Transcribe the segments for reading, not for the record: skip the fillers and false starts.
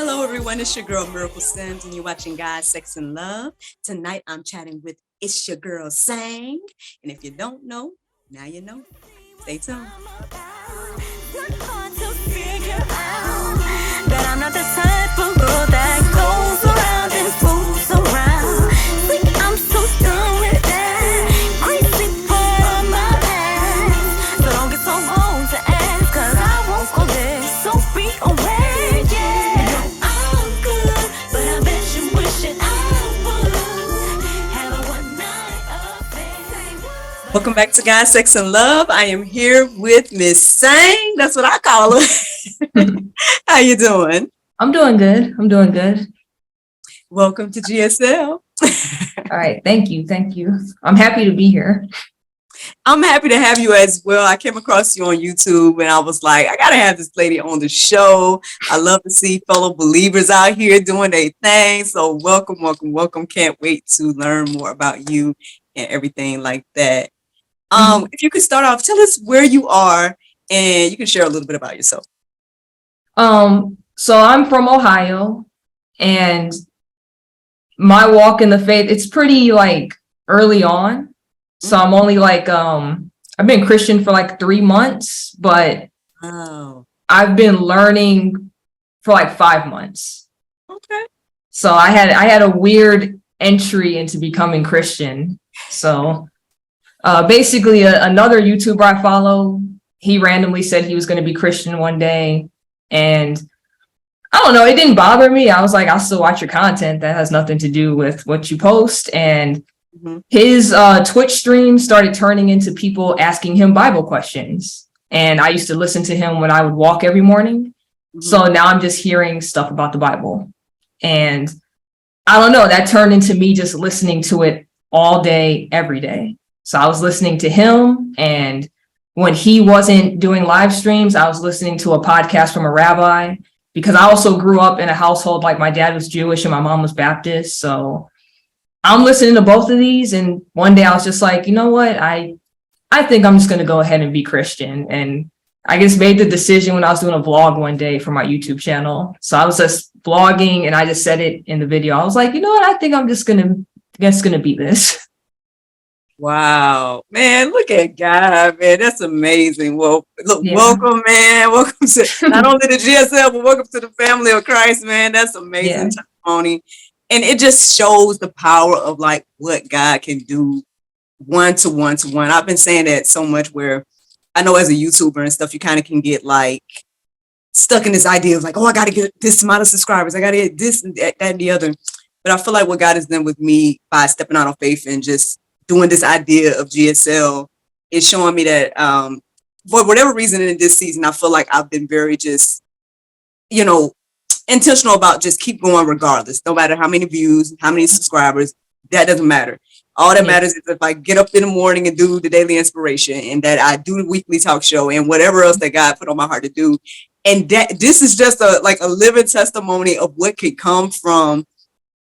Hello, everyone. It's your girl, Miracle Sims, and you're watching God, Sex, and Love. Tonight, I'm chatting with It's Your Girl, Sang. And if you don't know, now you know. Stay tuned. That I'm not the type of girl that goes around and fools around. Think I'm so done with that crazy part of my past. So don't get so bold to ask, cause I won't go there. So be aware, yeah. I'm good, but I bet you wishing I would have a one night affair. Welcome back to God, Sex, and Love. I am here with Miss Sang. That's what I call her. How you doing? I'm doing good. Welcome to GSL. All right. Thank you. I'm happy to be here. I'm happy to have you as well. I came across you on YouTube and I was like, I gotta have this lady on the show. I love to see fellow believers out here doing their thing. So welcome. Can't wait to learn more about you and everything like that. If you could start off, tell us where you are and you can share a little bit about yourself. So I'm from Ohio, and my walk in the faith, it's pretty like early on. So I'm only like, I've been Christian for like 3 months, but I've been learning for like 5 months. Okay. So I had a weird entry into becoming Christian. So basically another YouTuber I follow, he randomly said he was going to be Christian one day. And I don't know, it didn't bother me. I was like, I'll still watch your content. That has nothing to do with what you post. And his Twitch stream started turning into people asking him Bible questions. And I used to listen to him when I would walk every morning. So now I'm just hearing stuff about the Bible. And I don't know, that turned into me just listening to it all day, every day. So I was listening to him, and when he wasn't doing live streams, I was listening to a podcast from a rabbi, because I also grew up in a household, like my dad was Jewish and my mom was Baptist. So I'm listening to both of these. And one day I was just like, you know what? I think I'm just going to go ahead and be Christian. And I just made the decision when I was doing a vlog one day for my YouTube channel. So I was just vlogging and I just said it in the video. I was like, you know what? I think I'm just going to be this. Wow, man, look at God, man. That's amazing. Well, look, Yeah. Welcome, man. Welcome to not only the GSL, but welcome to the family of Christ, man. That's amazing testimony. And it just shows the power of like what God can do one to one. I've been saying that so much where I know as a YouTuber and stuff, you kind of can get like stuck in this idea of like, oh, I got to get this amount of subscribers. I got to get this and that and the other. But I feel like what God has done with me by stepping out on faith and just doing this idea of GSL is showing me that for whatever reason in this season, I feel like I've been very just, intentional about just keep going regardless, no matter how many views, how many subscribers, that doesn't matter. All that matters is if I get up in the morning and do the daily inspiration and that I do the weekly talk show and whatever else that God put on my heart to do. And that this is just a living testimony of what could come from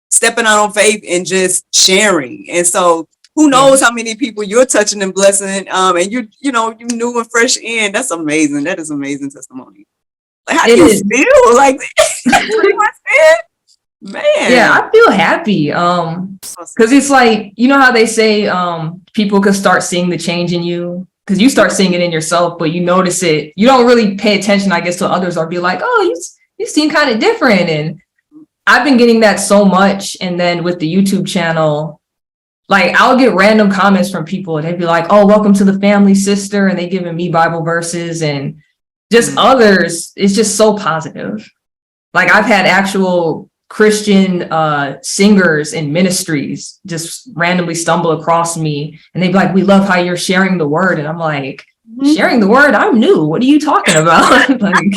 stepping out on faith and just sharing. And so who knows how many people you're touching and blessing, and you new and fresh in. That's amazing. That is amazing testimony. Like, how do you feel? Like, pretty much it, man. Yeah, I feel happy. Because it's like, you know how they say people could start seeing the change in you, because you start seeing it in yourself, but you notice it. You don't really pay attention, I guess, to others or be like, oh, you seem kind of different. And I've been getting that so much. And then with the YouTube channel, like I'll get random comments from people and they'd be like, oh, welcome to the family, sister. And they giving me Bible verses and just others. It's just so positive. Like I've had actual Christian singers in ministries just randomly stumble across me and they'd be like, we love how you're sharing the word. And I'm like, sharing the word? I'm new. What are you talking about? Like,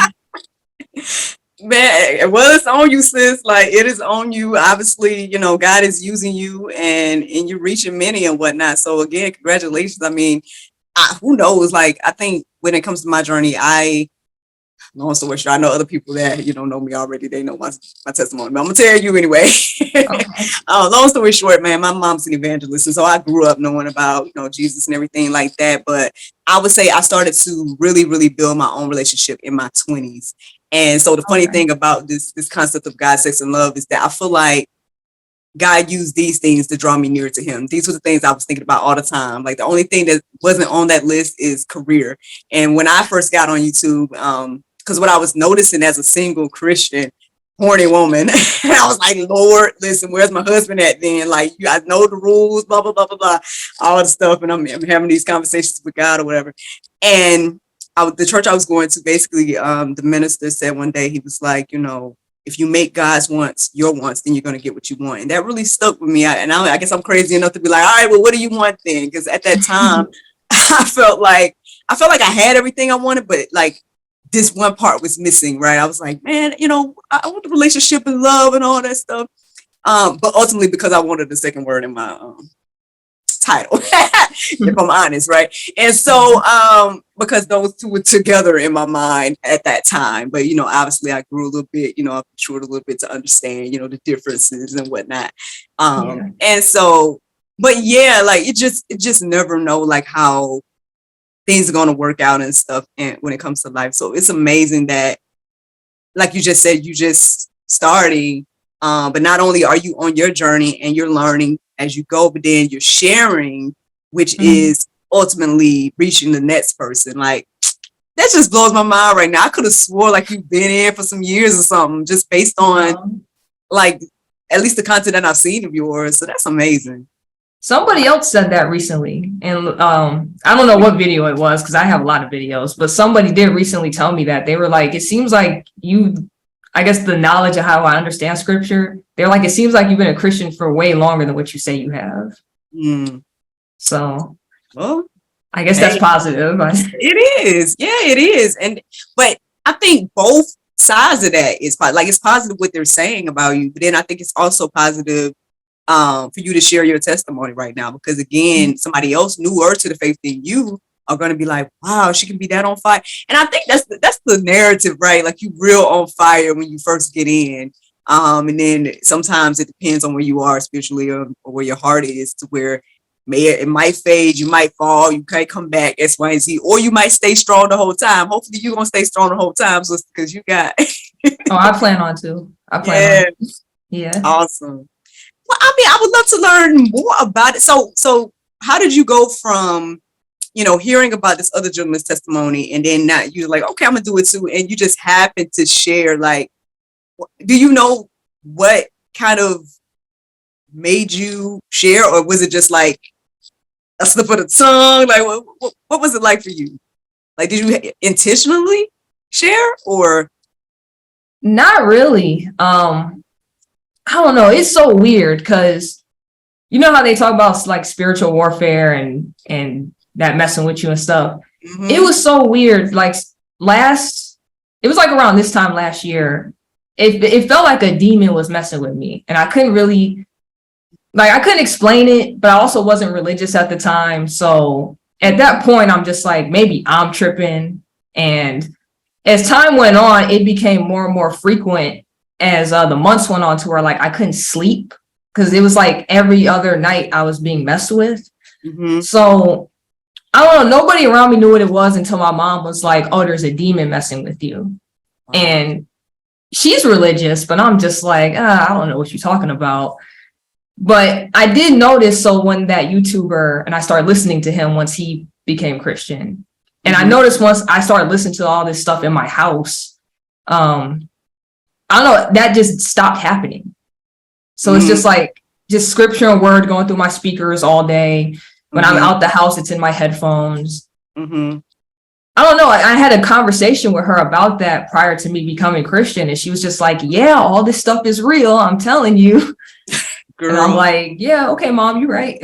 man, well, it's on you, sis. Like it is on you. Obviously, God is using you and you're reaching many and whatnot. So again, congratulations. I mean, who knows? Like, I think when it comes to my journey, I long story short, I know other people that, know me already. They know my testimony, but I'm gonna tell you anyway. Okay. Long story short, man, my mom's an evangelist, and so I grew up knowing about, Jesus and everything like that. But I would say I started to really, really build my own relationship in my 20s. And so the funny thing about this concept of God, sex, and love is that I feel like God used these things to draw me nearer to him. These were the things I was thinking about all the time. Like the only thing that wasn't on that list is career. And when I first got on YouTube, because what I was noticing as a single Christian, horny woman, I was like, Lord, listen, where's my husband at then? Like, you guys know the rules, blah, blah, blah, blah, blah, all the stuff. And I'm having these conversations with God or whatever. And the church I was going to, basically, the minister said one day, he was like, if you make God's wants your wants, then you're going to get what you want. And that really stuck with me. I guess I'm crazy enough to be like, all right, well, what do you want then? Because at that time, I felt like I had everything I wanted, but like this one part was missing, right? I was like, man, I want the relationship and love and all that stuff. But ultimately, because I wanted the second word in my title, if I'm honest, right? And so because those two were together in my mind at that time, but obviously I grew a little bit, I matured a little bit to understand, the differences and whatnot. And so, but yeah, like it just never know like how things are going to work out and stuff, and when it comes to life. So it's amazing that, like you just said, you just starting, but not only are you on your journey and you're learning as you go, but then you're sharing, which is ultimately reaching the next person. Like that just blows my mind right now. I could have swore like you've been in for some years or something, just based on like at least the content that I've seen of yours. So that's amazing. Somebody else said that recently, and I don't know what video it was because I have a lot of videos, but somebody did recently tell me that they were like, it seems like I guess the knowledge of how I understand scripture, they're like, it seems like you've been a Christian for way longer than what you say you have. So, well, I guess that's positive. It is. Yeah, it is. But I think both sides of that is like, it's positive what they're saying about you, but then I think it's also positive for you to share your testimony right now, because again, somebody else newer to the faith than you are going to be like, wow, she can be that on fire. And I think that's the narrative, right? Like you real on fire when you first get in. And then sometimes it depends on where you are spiritually or where your heart is, to where it might fade, you might fall, you can't come back, X, Y, and Z, or you might stay strong the whole time. Hopefully you're going to stay strong the whole time, sister, because you got. Oh, I plan on to. Yeah. Awesome. Well, I mean, I would love to learn more about it. So how did you go from, hearing about this other gentleman's testimony, and then now you're like, okay, I'm gonna do it too, and you just happen to share, like, do you know what kind of made you share, or was it just like a slip of the tongue? Like, what was it like for you? Like, did you intentionally share, or? Not really. I don't know. It's so weird because you know how they talk about like spiritual warfare and that messing with you and stuff. It was so weird. Like it was like around this time last year. It felt like a demon was messing with me, and I couldn't explain it, but I also wasn't religious at the time. So at that point, I'm just like, maybe I'm tripping. And as time went on, it became more and more frequent as the months went on, to where like I couldn't sleep because it was like every other night I was being messed with. So I don't know, nobody around me knew what it was until my mom was like, oh, there's a demon messing with you. And she's religious, but I'm just like, I don't know what you're talking about. But I did notice, so when that YouTuber, and I started listening to him once he became Christian, and I noticed once I started listening to all this stuff in my house, I don't know, that just stopped happening. So it's just like, just scripture and word going through my speakers all day. When I'm out the house, it's in my headphones. I don't know. I had a conversation with her about that prior to me becoming Christian. And she was just like, yeah, all this stuff is real, I'm telling you. Girl. And I'm like, yeah, okay, Mom, you're right.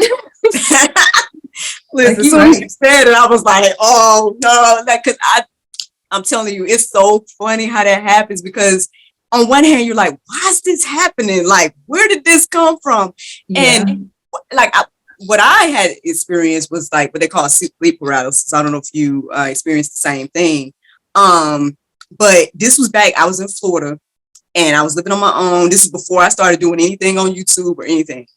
Listen, as soon as you said it, I was like, oh, no. Because I'm telling you, it's so funny how that happens, because on one hand, you're like, why is this happening? Like, where did this come from? Yeah. And like, what I had experienced was like what they call sleep paralysis. I don't know if you experienced the same thing. But this was back, I was in Florida and I was living on my own. This is before I started doing anything on YouTube or anything.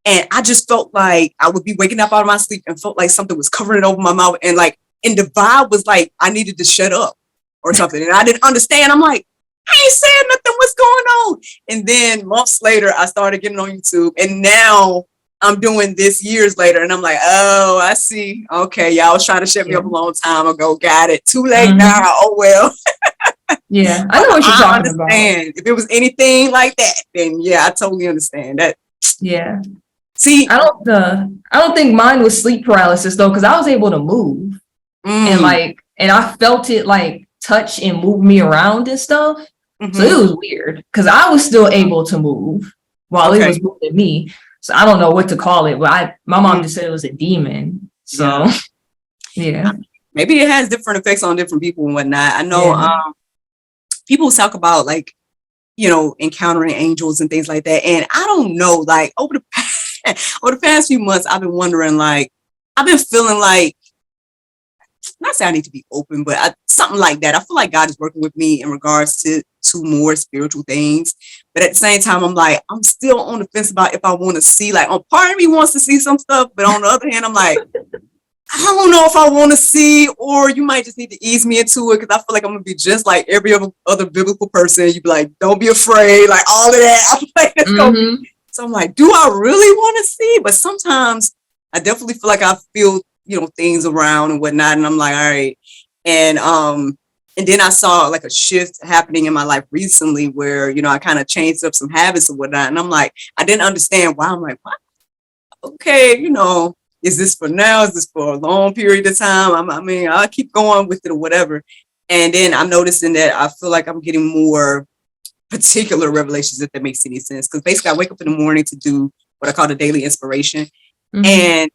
And I just felt like I would be waking up out of my sleep and felt like something was covering it over my mouth. And like, and the vibe was like, I needed to shut up or something. And I didn't understand. I'm like, I ain't saying nothing. What's going on? And then months later, I started getting on YouTube. And now I'm doing this years later. And I'm like, oh, I see. Okay. Y'all was trying to shut me up a long time ago. Got it. Too late now. Oh, well. Yeah. I know what you're talking about. If it was anything like that, then yeah, I totally understand that. Yeah. See, I don't think mine was sleep paralysis though, because I was able to move and I felt it like touch and move me around and stuff. So it was weird because I was still able to move while it was moving me. So I don't know what to call it, but my mom just said it was a demon. So yeah. Maybe it has different effects on different people and whatnot. I know people talk about like, you know, encountering angels and things like that. And I don't know, like over the past few months, I've been wondering, like, I've been feeling like, not saying I need to be open, but something like that. I feel like God is working with me in regards to more spiritual things. But at the same time, I'm like, I'm still on the fence about if I want to see, like, part of me wants to see some stuff, but on the other hand, I'm like, I don't know if I want to see, or you might just need to ease me into it because I feel like I'm going to be just like every other biblical person. You'd be like, don't be afraid, like all of that. I'm like, it's gonna be. So I'm like, do I really want to see? But sometimes I definitely feel like I feel, you know, things around and whatnot. And I'm like, all right. And then I saw like a shift happening in my life recently where, you know, I kind of changed up some habits and whatnot. And I'm like, I didn't understand why. I'm like, what? Okay, you know, is this for now? Is this for a long period of time? I mean, I'll keep going with it or whatever. And then I'm noticing that I feel like I'm getting more particular revelations, if that makes any sense. Because basically I wake up in the morning to do what I call the daily inspiration. And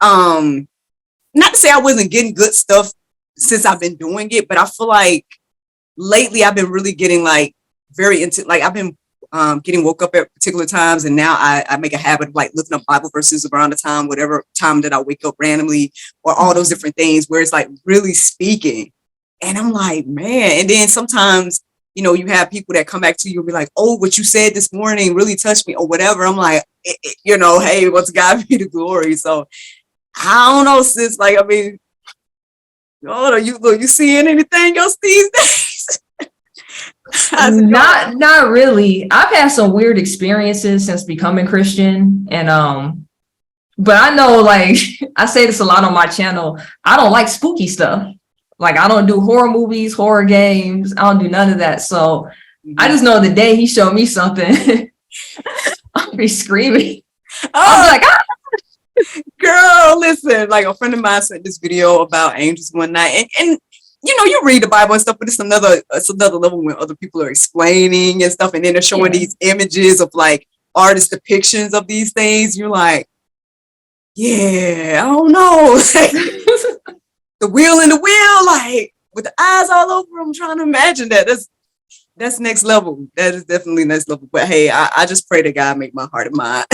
not to say I wasn't getting good stuff since I've been doing it, but I feel like lately I've been really getting like very into, like I've been getting woke up at particular times, and now I make a habit of like looking up Bible verses around the time, whatever time that I wake up randomly, or all those different things where it's like really speaking. And I'm like, man. And then sometimes, you know, you have people that come back to you and be like, oh, what you said this morning really touched me or whatever. I'm like, you know, hey, what's God be the glory. So I don't know, sis. Like, I mean, oh, you seeing anything else these days? Not really. I've had some weird experiences since becoming Christian, and but I know, like, I say this a lot on my channel, I don't like spooky stuff. Like, I don't do horror movies, horror games. I don't do none of that. So I just know the day he showed me something, I'll be screaming. I'll be like, ah! Girl, listen, like a friend of mine sent this video about angels one night, and you know, you read the Bible and stuff, but it's another level when other people are explaining and stuff, and then they're showing these images of like artist depictions of these things. You're like, yeah, I don't know. The wheel in the wheel, like with the eyes all over. I'm trying to imagine that. That's next level. That is definitely next level. But hey, I just pray that God make my heart and mind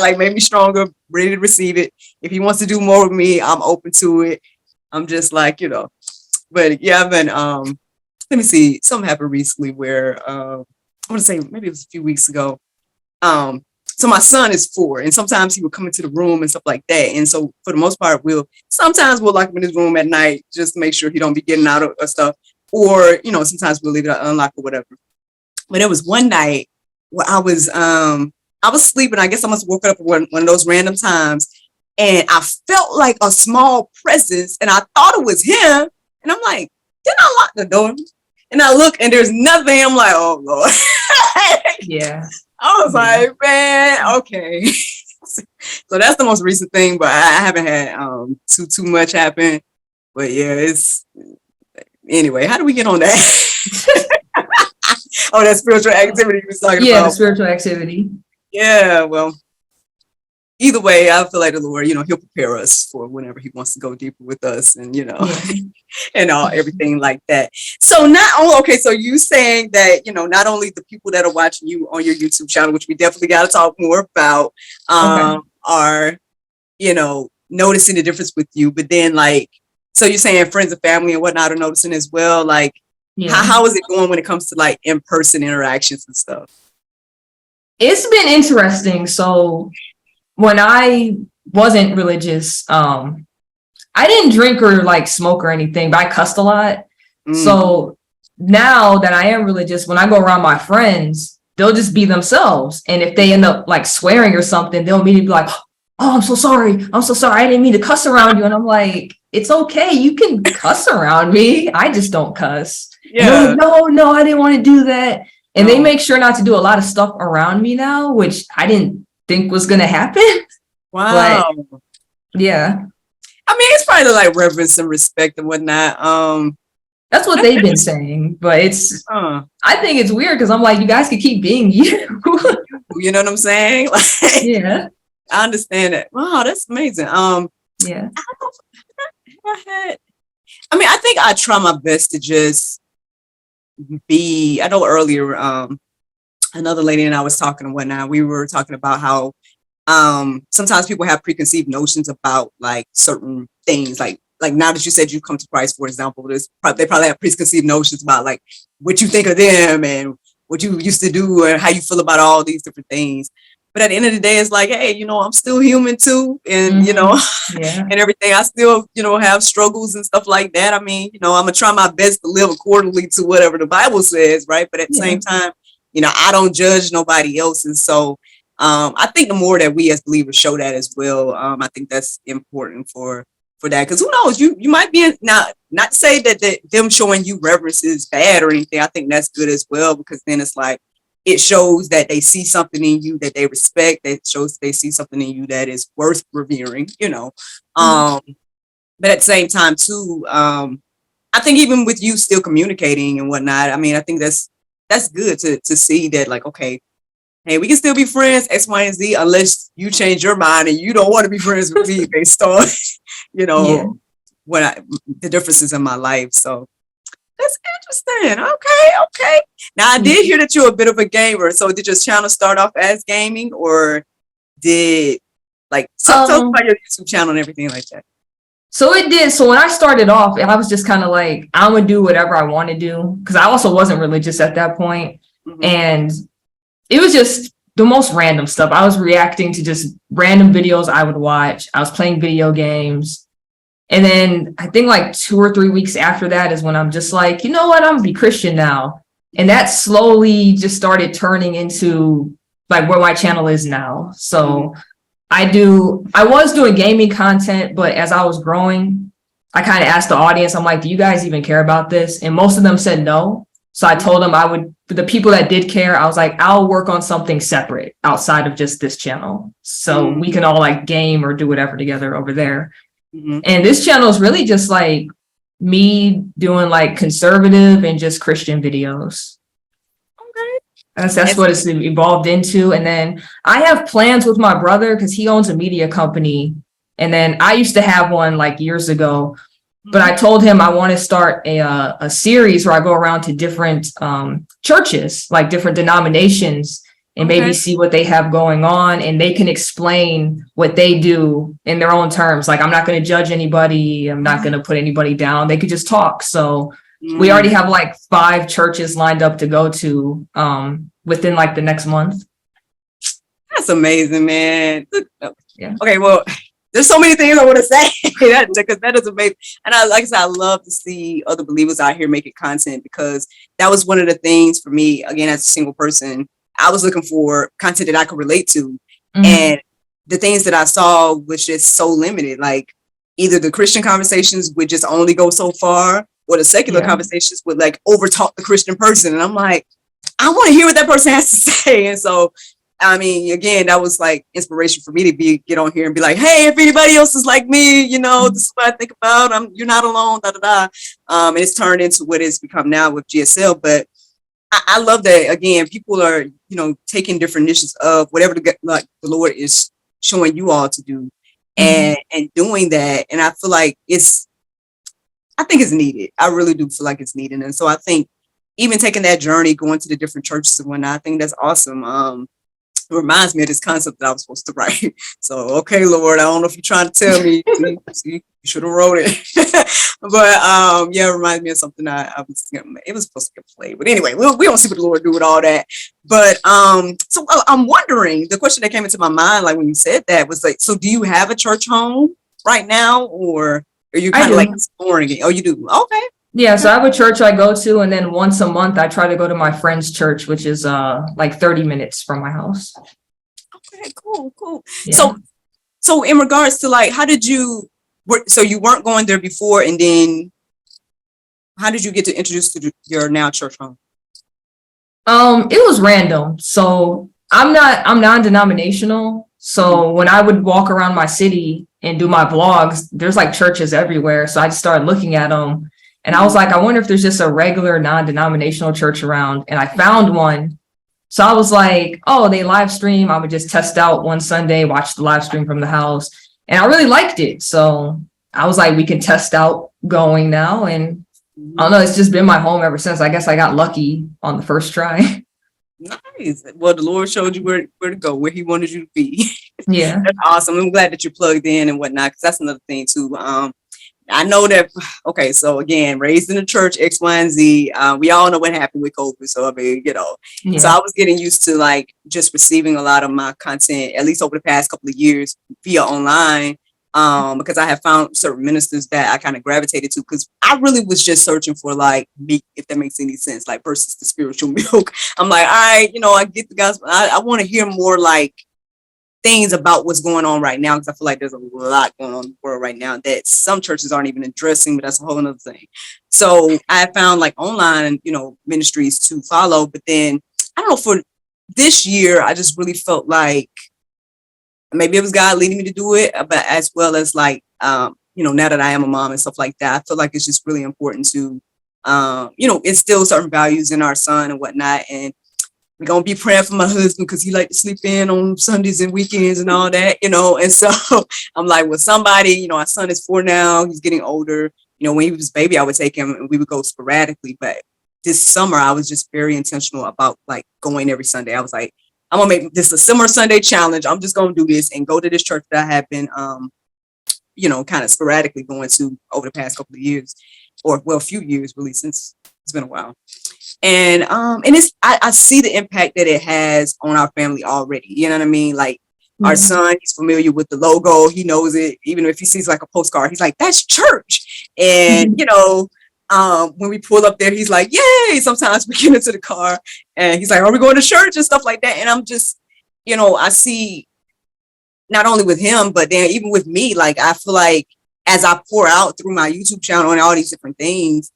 like make me stronger, ready to receive it. If he wants to do more with me, I'm open to it. I'm just like, you know. But yeah, I've been let me see, something happened recently where I want to say maybe it was a few weeks ago. So my son is 4, and sometimes he would come into the room and stuff like that. And so for the most part, sometimes we'll lock him in his room at night just to make sure he don't be getting out of stuff. Or, you know, sometimes we'll leave it unlocked or whatever. But there was one night where I was sleeping. I guess I must have woken up at one of those random times, and I felt like a small presence, and I thought it was him. And I'm like, didn't I lock the door? And I look, and there's nothing. I'm like, oh Lord. Yeah. I was like, man, okay. So that's the most recent thing, but I haven't had too much happen. But yeah, it's anyway. How do we get on that? Oh, that spiritual activity you was talking about. Yeah, the spiritual activity. Yeah, well, either way, I feel like the Lord, you know, he'll prepare us for whenever he wants to go deeper with us, and, you know, and everything like that. So so you saying that, you know, not only the people that are watching you on your YouTube channel, which we definitely got to talk more about, are, you know, noticing the difference with you, but then like, so you're saying friends and family and whatnot are noticing as well. Like, Yeah. How is it going when it comes to like in-person interactions and stuff? It's been interesting. So when I wasn't religious, I didn't drink or like smoke or anything, but I cussed a lot. So now that I am religious, when I go around my friends, they'll just be themselves. And if they end up like swearing or something, they'll immediately be like, oh, I'm so sorry. I'm so sorry. I didn't mean to cuss around you. And I'm like, it's okay. You can cuss around me. I just don't cuss. Yeah. Like, no, I didn't want to do that. And they make sure not to do a lot of stuff around me now, which I didn't think was going to happen. Wow. But, yeah. I mean, it's probably like reverence and respect and whatnot. That's what they've been saying, but it's, I think it's weird because I'm like, you guys can keep being you. You know what I'm saying? Like, yeah. I understand that. Wow, that's amazing. Yeah. I mean, I think I try my best to just be, I know earlier, another lady and I was talking and whatnot, we were talking about how sometimes people have preconceived notions about like certain things, like now that you said you come to Christ, for example, they probably have preconceived notions about like what you think of them and what you used to do and how you feel about all these different things. But at the end of the day, it's like, hey, I'm still human too. And, and everything. I still, have struggles and stuff like that. I mean, I'm going to try my best to live accordingly to whatever the Bible says, right? But at the same time, I don't judge nobody else. And so I think the more that we as believers show that as well, I think that's important for that. Because who knows, you might be not to say that them showing you reverence is bad or anything. I think that's good as well, because then it's like, it shows that they see something in you that they respect. That shows they see something in you that is worth revering, But at the same time too, I think even with you still communicating and whatnot, I mean, I think that's good to see that, like, okay, hey, we can still be friends, X, Y, and Z, unless you change your mind and you don't want to be friends with me based on, what the differences in my life. So that's interesting. Okay. Now I did hear that you're a bit of a gamer. So did your channel start off as gaming, or did tell us about your YouTube channel and everything like that? So it did. So when I started off, I was just kind of like, I'm gonna do whatever I want to do, because I also wasn't religious at that point. And it was just the most random stuff. I was reacting to just random videos I would watch. I was playing video games. And then I think like 2 or 3 weeks after that is when I'm just like, you know what, I'm gonna be Christian now. And that slowly just started turning into like where my channel is now. So I was doing gaming content, but as I was growing, I kind of asked the audience, I'm like, do you guys even care about this? And most of them said no. So I told them for the people that did care, I was like, I'll work on something separate outside of just this channel. So we can all like game or do whatever together over there. And this channel is really just like me doing like conservative and just Christian videos. Okay. That's what it's evolved into. And then I have plans with my brother because he owns a media company. And then I used to have one like years ago, but I told him I want to start a series where I go around to different churches, like different denominations, and maybe see what they have going on, and they can explain what they do in their own terms. Like, I'm not going to judge anybody. I'm not going to put anybody down. They could just talk. So we already have like 5 churches lined up to go to within like the next month. That's amazing, man. Yeah. Okay, well, there's so many things I want to say because that is amazing. And like I said, I love to see other believers out here making content, because that was one of the things for me, again, as a single person. I was looking for content that I could relate to. And the things that I saw was just so limited. Like, either the Christian conversations would just only go so far, or the secular conversations would like overtalk the Christian person. And I'm like, I want to hear what that person has to say. And so, I mean, again, that was like inspiration for me to get on here and be like, hey, if anybody else is like me, this is what I think about. You're not alone, And it's turned into what it's become now with GSL. But I love that, again, people are, taking different niches of whatever the Lord is showing you all to do, and doing that. And I feel like I think it's needed. I really do feel like it's needed. And so I think even taking that journey, going to the different churches and whatnot, I think that's awesome. It reminds me of this concept that I was supposed to write. So, okay, Lord, I don't know if you're trying to tell me. See, you should have wrote it. But yeah, it reminds me of something I was, it was supposed to get played. But anyway, we don't see what the Lord do with all that. But so I'm wondering, the question that came into my mind, like when you said that, was like, so do you have a church home right now, or are you kind of like exploring it? Oh, you do? Okay. Yeah, so I have a church I go to, and then once a month I try to go to my friend's church, which is like 30 minutes from my house. Okay, cool. Yeah. So in regards to like, how did you work? So you weren't going there before, and then how did you get to introduce to your now church home? It was random. So I'm non-denominational. So when I would walk around my city and do my vlogs, there's like churches everywhere. So I just started looking at them. And I was like, I wonder if there's just a regular non-denominational church around. And I found one. So I was like, oh, they live stream. I would just test out one Sunday, watch the live stream from the house. And I really liked it. So I was like, we can test out going now. And I don't know, it's just been my home ever since. I guess I got lucky on the first try. Nice. Well, the Lord showed you where to go, where he wanted you to be. Yeah. That's awesome. I'm glad that you're plugged in and whatnot, because that's another thing too. I know that, okay, so again, raised in the church, X, Y, and Z. We all know what happened with COVID. So, I mean, Yeah. So I was getting used to like just receiving a lot of my content, at least over the past couple of years, via online, because I have found certain ministers that I kind of gravitated to, because I really was just searching for like meat, if that makes any sense, like versus the spiritual milk. I'm like, all right, I get the gospel. I want to hear more like things about what's going on right now, because I feel like there's a lot going on in the world right now that some churches aren't even addressing, but that's a whole other thing. So I found like online, ministries to follow, but then I don't know, for this year, I just really felt like maybe it was God leading me to do it, but as well as like, now that I am a mom and stuff like that, I feel like it's just really important to, instill certain values in our son and whatnot. And we're going to be praying for my husband because he like to sleep in on Sundays and weekends and all that, and so I'm like, with somebody, our son is 4 now, he's getting older. When he was a baby, I would take him and we would go sporadically, but this summer I was just very intentional about like going every Sunday. I was like, I'm gonna make this a summer Sunday challenge. I'm just gonna do this and go to this church that I have been kind of sporadically going to over the past couple of years, or a few years really, since it's been a while. And it's I see the impact that it has on our family already. You know what I mean? Like our son, he's familiar with the logo. He knows it. Even if he sees like a postcard, he's like, that's church. And, when we pull up there, he's like, yay. Sometimes we get into the car and he's like, are we going to church and stuff like that? And I'm just, I see not only with him, but then even with me, like, I feel like as I pour out through my YouTube channel and all these different things,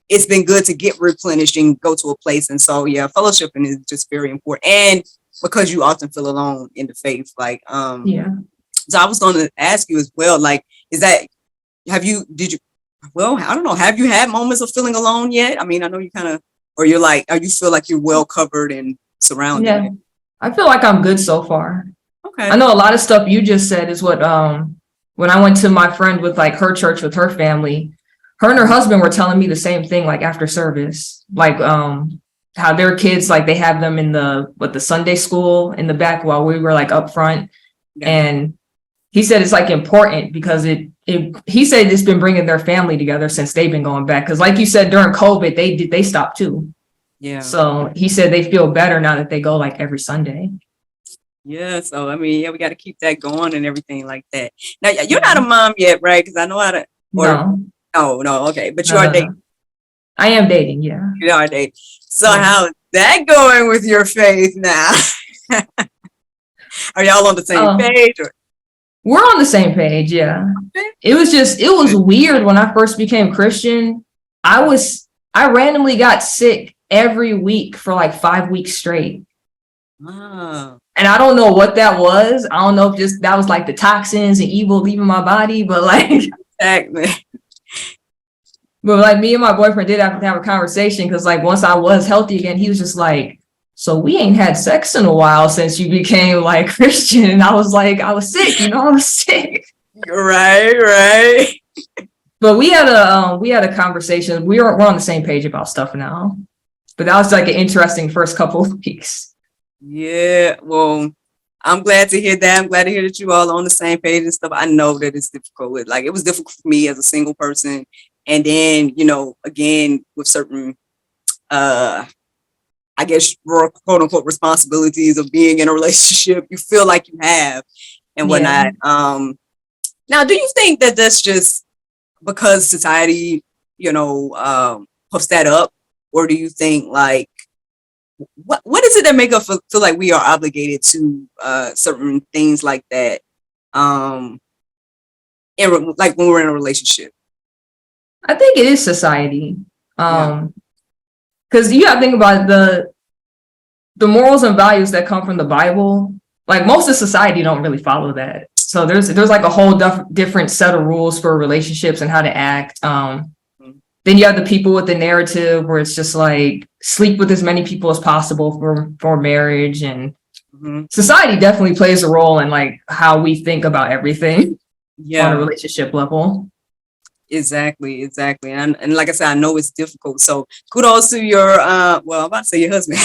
it's been good to get replenished and go to a place. And so, yeah, fellowshipping is just very important. And because you often feel alone in the faith, like, so I was going to ask you as well, like, have you had moments of feeling alone yet? I mean, I know you kind of, or you feel like you're well covered and surrounded? Yeah, I feel like I'm good so far. Okay. I know a lot of stuff you just said is what, when I went to my friend with like her church with her family, her and her husband were telling me the same thing, like after service, like how their kids, like they have them in the Sunday school in the back while we were like up front. Yeah. And he said it's like important because he said it's been bringing their family together since they've been going back. Cause like you said, during COVID, they stopped too. Yeah. So he said they feel better now that they go like every Sunday. Yeah. So, I mean, we got to keep that going and everything like that. Now, you're not a mom yet, right? Cause I know how to. No. Oh, no. Okay. But you are dating. I am dating. Yeah. You are dating. So how's that going with your faith now? Are y'all on the same page? Or? We're on the same page. Yeah. Okay. It was weird when I first became Christian. I randomly got sick every week for like 5 weeks straight. Wow. And I don't know what that was. I don't know if just that was like the toxins and evil leaving my body, but like exactly. But like me and my boyfriend did have to have a conversation because like once I was healthy again, he was just like, so we ain't had sex in a while since you became like Christian. And I was like, I was sick, I was sick. Right. But we had a conversation. We're on the same page about stuff now. But that was like an interesting first couple of weeks. Yeah, well, I'm glad to hear that. I'm glad to hear that you all on the same page and stuff. I know that it's difficult. Like it was difficult for me as a single person, and then again with certain, uh, I guess, quote unquote responsibilities of being in a relationship. You feel like you have and Yeah. whatnot. Now, do you think that that's just because society, puffs that up, or do you think like what is it that make us feel like we are obligated to certain things like that um like when we're in a relationship? I think it is society. Yeah. Because you got to think about the morals and values that come from the Bible. Like most of society don't really follow that. So there's like a whole different set of rules for relationships and how to act. Mhm. Then you have the people with the narrative where it's just like sleep with as many people as possible for marriage, and Mhm. society definitely plays a role in like how we think about everything on a Yeah, relationship level. exactly. And like I said, I know it's difficult, so kudos to your well, I'm about to say your husband.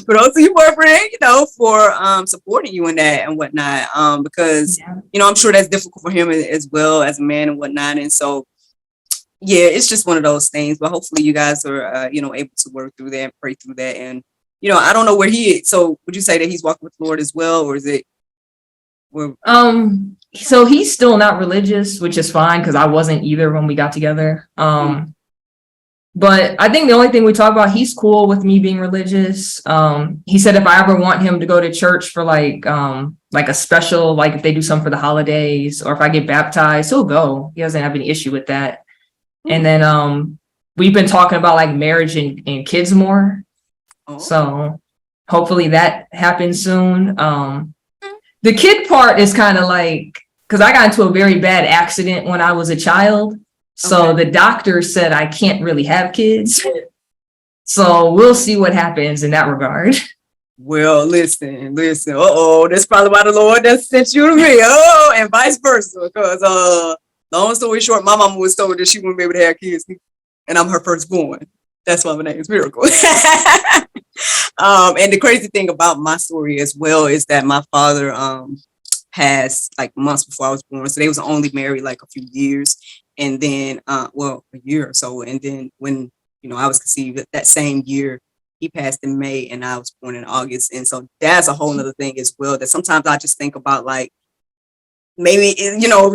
Kudos to your boyfriend, for supporting you in that and whatnot, because Yeah. I'm sure that's difficult for him as well as a man and whatnot. And so yeah, it's just one of those things. But hopefully, you guys are, able to work through that and pray through that. And I don't know where he is. So, would you say that he's walking with the Lord as well, or is it? Where, So he's still not religious, which is fine because I wasn't either when we got together. But I think the only thing we talk about, he's cool with me being religious. He said if I ever want him to go to church for like a special, like if they do something for the holidays, or if I get baptized, he'll go. He doesn't have any issue with that. And then we've been talking about like marriage and kids more. oh, So hopefully that happens soon. The kid part is kind of like, because I got into a very bad accident when I was a child. So okay. the doctor said I can't really have kids. So we'll see what happens in that regard. Well, listen. That's probably why the Lord that sent you to me. Oh, and vice versa. Because long story short, my mama was told that she wouldn't be able to have kids, and I'm her firstborn. That's why my name is Miracle. And the crazy thing about my story as well is that my father passed like months before I was born, so they was only married like a few years, and then well, a year or so, and then when I was conceived that same year, he passed in May, and I was born in August, and so that's a whole nother thing as well. That sometimes I just think about like maybe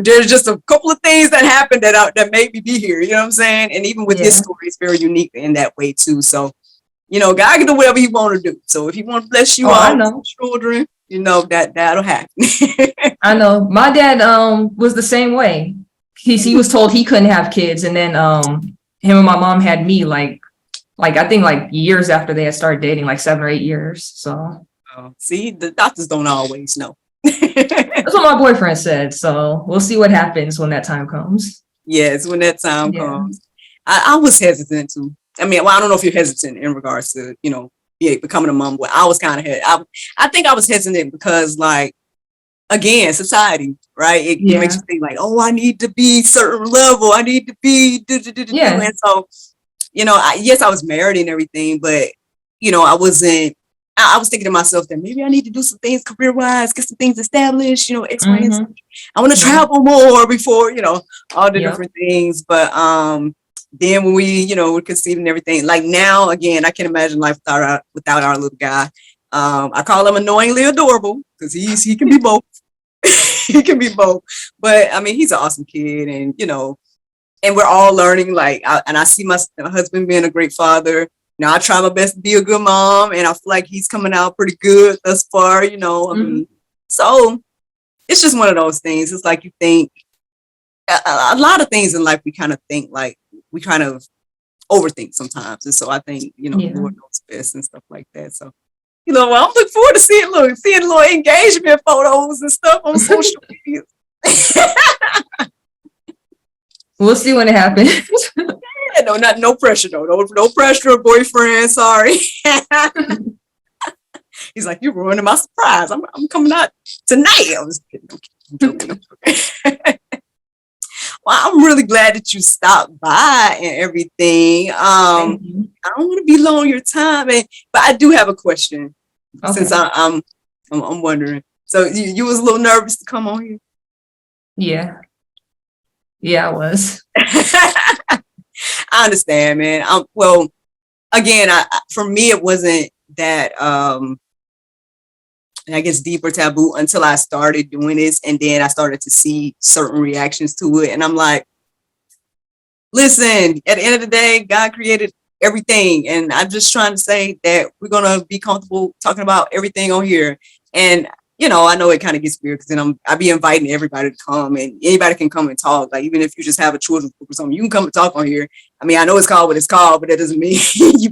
there's just a couple of things that happened that made me be here. You know what I'm saying? And even with his Yeah. story, it's very unique in that way too. So God can do whatever He want to do. So if He want to bless you Oh, I all with some know. children, that'll happen. I know. My dad was the same way. He was told he couldn't have kids, and then him and my mom had me like I think like years after they had started dating, like 7 or 8 years. So See, the doctors don't always know. that's what my boyfriend said. So we'll see what happens when that time comes. Yes, when that time Yeah. comes. I was hesitant to. I mean, well, I don't know if you're hesitant in regards to, becoming a mom, but I was kind of I think I was hesitant because, like, again, society, right? It makes Yeah. you think like, oh, I need to be certain level. I need to be Yeah. And so, yes, I was married and everything, but I wasn't. I was thinking to myself that maybe I need to do some things career wise, get some things established, X, Y, and Z. Mm-hmm. I want to Yeah. travel more before, all the Yep. different things. But then when we, were conceived and everything, like now, again, I can't imagine life without our little guy. I call him annoyingly adorable because he can be both. He can be both. But I mean, he's an awesome kid, and and we're all learning. Like, and I see my husband being a great father. I try my best to be a good mom, and I feel like he's coming out pretty good thus far. I Mm-hmm. mean, so it's just one of those things. It's like you think a lot of things in life. We kind of think like we kind of overthink sometimes, and so I think the Yeah. Lord knows best and stuff like that. So well, I'm looking forward to seeing little engagement photos and stuff on social media. We'll see when it happens. Yeah, no pressure though. No pressure, boyfriend. Sorry. He's like, you're ruining my surprise. I'm coming out tonight. I was kidding. I'm joking. I'm joking. Well, I'm really glad that you stopped by and everything. Thank you. I don't want to be long your time, but I do have a question. Since I'm wondering. So you was a little nervous to come on here. Yeah, I was. I understand, man. Well, again, for me, it wasn't that, I guess, deep or taboo until I started doing this. And then I started to see certain reactions to it. And I'm like, listen, at the end of the day, God created everything. And I'm just trying to say that we're going to be comfortable talking about everything on here. And, I know it kind of gets weird because then I be inviting everybody to come, and anybody can come and talk. Like, even if you just have a children's book or something, you can come and talk on here. I mean, I know it's called what it's called, but that doesn't mean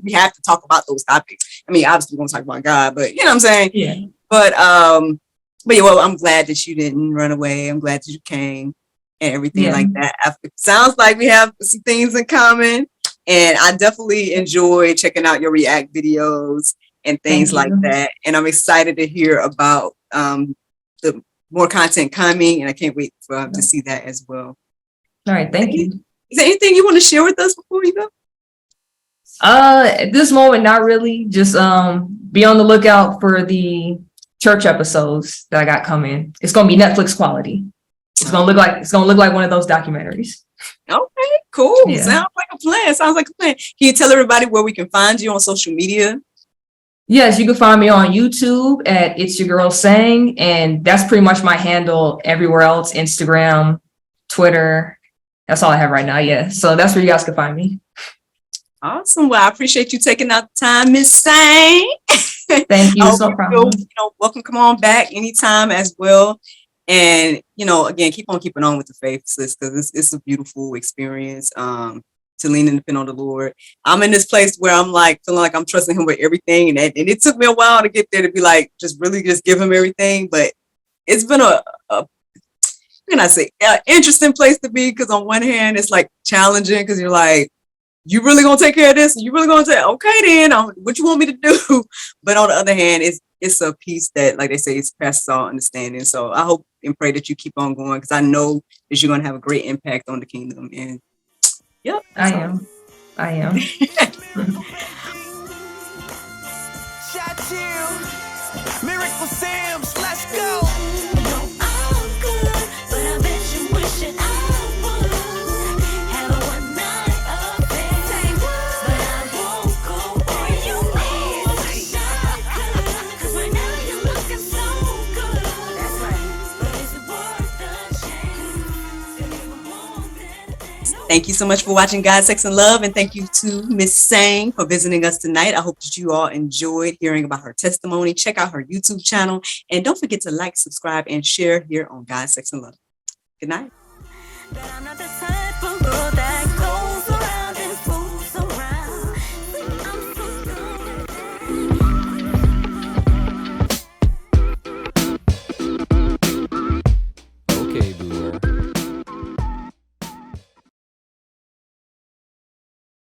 we have to talk about those topics. I mean, obviously we're going to talk about God, but you know what I'm saying? Yeah. But yeah, well, I'm glad that you didn't run away. I'm glad that you came and everything like that. It sounds like we have some things in common, and I definitely enjoy checking out your React videos and things like that. And I'm excited to hear about the more content coming, and I can't wait to see that as well. All right, thank you. Is there anything you want to share with us before we go? At this moment, not really. Just be on the lookout for the church episodes that I got coming. It's gonna be Netflix quality. It's gonna look like one of those documentaries. Okay, cool. Yeah. Sounds like a plan. Can you tell everybody where we can find you on social media? Yes, you can find me on YouTube at It's Your Girl Sang, and that's pretty much my handle everywhere else. Instagram, Twitter. That's all I have right now. Yeah, so that's where you guys can find me. Awesome. Well, I appreciate you taking out the time, Miss Sang. Thank you. No problem. Welcome. Come on back anytime as well. And again, keep on keeping on with the faith, sis, because it's a beautiful experience. To lean and depend on the Lord. I'm in this place where I'm like feeling like I'm trusting Him with everything, and it took me a while to get there to be like just really just give Him everything. But it's been a interesting place to be, because on one hand it's like challenging because you're like, you really gonna take care of this? You really gonna say, okay, then what you want me to do? But on the other hand, it's a peace that, like they say, it's past all understanding. So I hope and pray that you keep on going, because I know that you're gonna have a great impact on the kingdom. And yep, I am. Miracle Sims, let's go. No, I'm good, but I bet you wish it I would have a one night affair. But I won't go where you need. 'Cause right now you're looking so good. That's right. But is it worth the chance? Thank you so much for watching God, Sex, and Love, and thank you to Miss Sang for visiting us tonight. I hope that you all enjoyed hearing about her testimony. Check out her YouTube channel, and don't forget to like, subscribe, and share here on God, Sex, and Love. Good night.